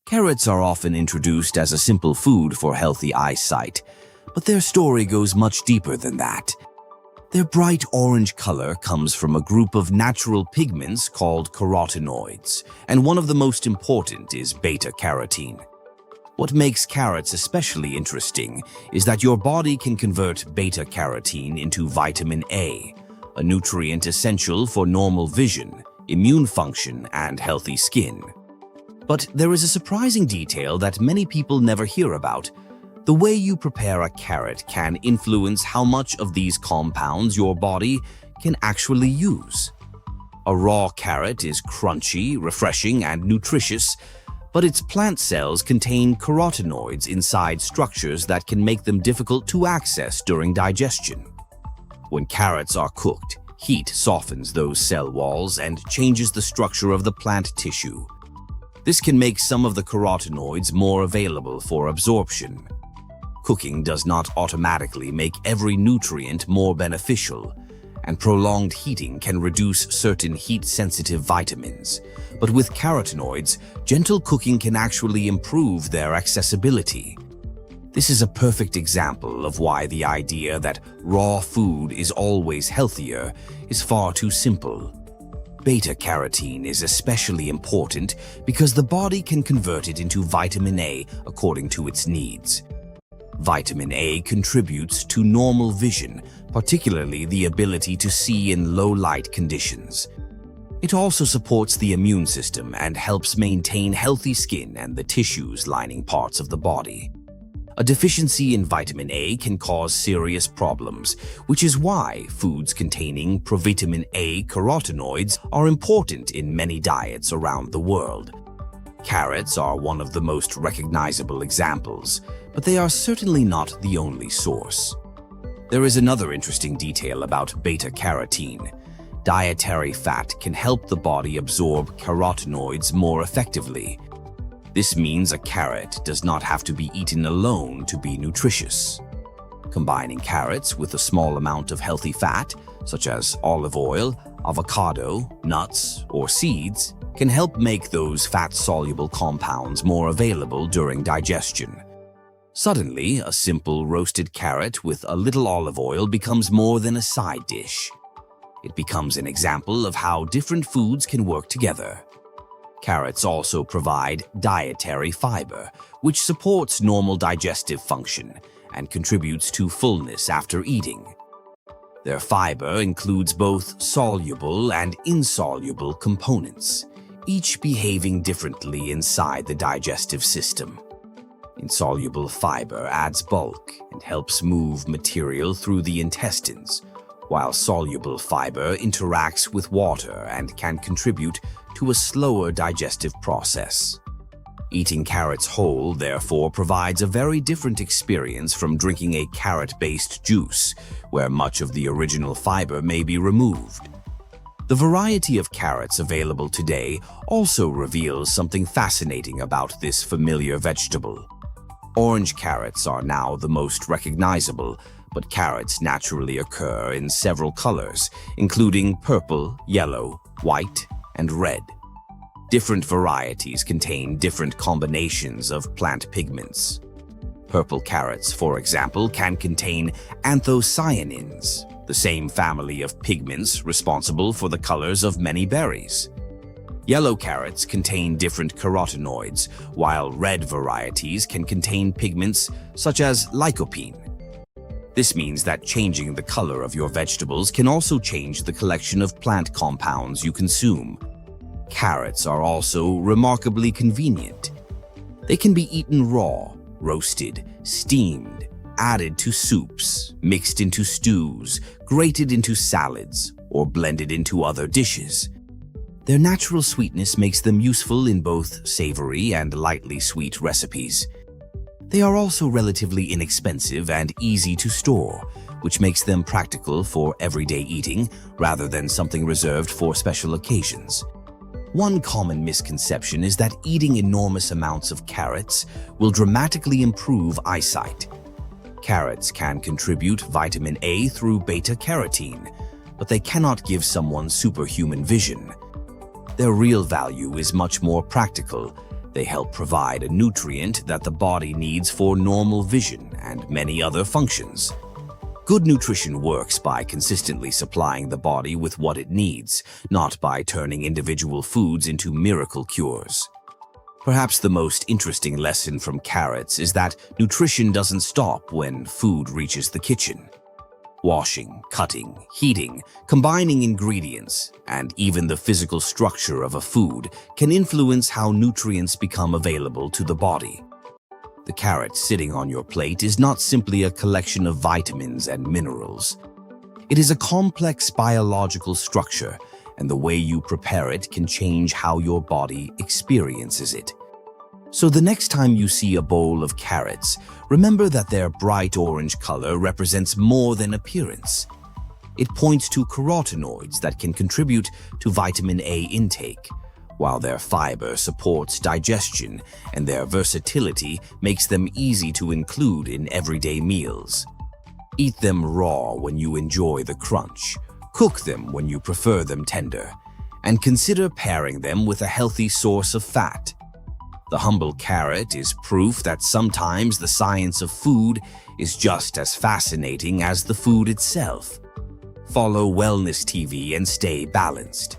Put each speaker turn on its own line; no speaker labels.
Carrots are often introduced as a simple food for healthy eyesight, but their story goes much deeper than that. Their bright orange color comes from a group of natural pigments called carotenoids, and one of the most important is beta-carotene. What makes carrots especially interesting is that your body can convert beta-carotene into vitamin A, a nutrient essential for normal vision, immune function, and healthy skin. But there is a surprising detail that many people never hear about. The way you prepare a carrot can influence how much of these compounds your body can actually use. A raw carrot is crunchy, refreshing, and nutritious, but its plant cells contain carotenoids inside structures that can make them difficult to access during digestion. When carrots are cooked, heat softens those cell walls and changes the structure of the plant tissue. This can make some of the carotenoids more available for absorption. Cooking does not automatically make every nutrient more beneficial, and prolonged heating can reduce certain heat-sensitive vitamins. But with carotenoids, gentle cooking can actually improve their accessibility. This is a perfect example of why the idea that raw food is always healthier is far too simple. Beta-carotene is especially important because the body can convert it into vitamin A according to its needs. Vitamin A contributes to normal vision, particularly the ability to see in low-light conditions. It also supports the immune system and helps maintain healthy skin and the tissues lining parts of the body. A deficiency in vitamin A can cause serious problems, which is why foods containing provitamin A carotenoids are important in many diets around the world. Carrots are one of the most recognizable examples, but they are certainly not the only source. There is another interesting detail about beta-carotene. Dietary fat can help the body absorb carotenoids more effectively. This means a carrot does not have to be eaten alone to be nutritious. Combining carrots with a small amount of healthy fat, such as olive oil, avocado, nuts, or seeds, can help make those fat-soluble compounds more available during digestion. Suddenly, a simple roasted carrot with a little olive oil becomes more than a side dish. It becomes an example of how different foods can work together. Carrots also provide dietary fiber, which supports normal digestive function and contributes to fullness after eating. Their fiber includes both soluble and insoluble components, each behaving differently inside the digestive system. Insoluble fiber adds bulk and helps move material through the intestines, while soluble fiber interacts with water and can contribute to a slower digestive process. Eating carrots whole, therefore, provides a very different experience from drinking a carrot-based juice, where much of the original fiber may be removed. The variety of carrots available today also reveals something fascinating about this familiar vegetable. Orange carrots are now the most recognizable, but carrots naturally occur in several colors, including purple, yellow, white, and red. Different varieties contain different combinations of plant pigments. Purple carrots, for example, can contain anthocyanins, the same family of pigments responsible for the colors of many berries. Yellow carrots contain different carotenoids, while red varieties can contain pigments such as lycopene. This means that changing the color of your vegetables can also change the collection of plant compounds you consume. Carrots are also remarkably convenient. They can be eaten raw, roasted, steamed, added to soups, mixed into stews, grated into salads, or blended into other dishes. Their natural sweetness makes them useful in both savory and lightly sweet recipes. They are also relatively inexpensive and easy to store, which makes them practical for everyday eating rather than something reserved for special occasions. One common misconception is that eating enormous amounts of carrots will dramatically improve eyesight. Carrots can contribute vitamin A through beta-carotene, but they cannot give someone superhuman vision. Their real value is much more practical, They help provide a nutrient that the body needs for normal vision and many other functions. Good nutrition works by consistently supplying the body with what it needs, not by turning individual foods into miracle cures. Perhaps the most interesting lesson from carrots is that nutrition doesn't stop when food reaches the kitchen. Washing, cutting, heating, combining ingredients, and even the physical structure of a food can influence how nutrients become available to the body. The carrot sitting on your plate is not simply a collection of vitamins and minerals. It is a complex biological structure, and the way you prepare it can change how your body experiences it. So the next time you see a bowl of carrots, remember that their bright orange color represents more than appearance. It points to carotenoids that can contribute to vitamin A intake, while their fiber supports digestion and their versatility makes them easy to include in everyday meals. Eat them raw when you enjoy the crunch, cook them when you prefer them tender, and consider pairing them with a healthy source of fat. The humble carrot is proof that sometimes the science of food is just as fascinating as the food itself. Follow Wellness TV and stay balanced.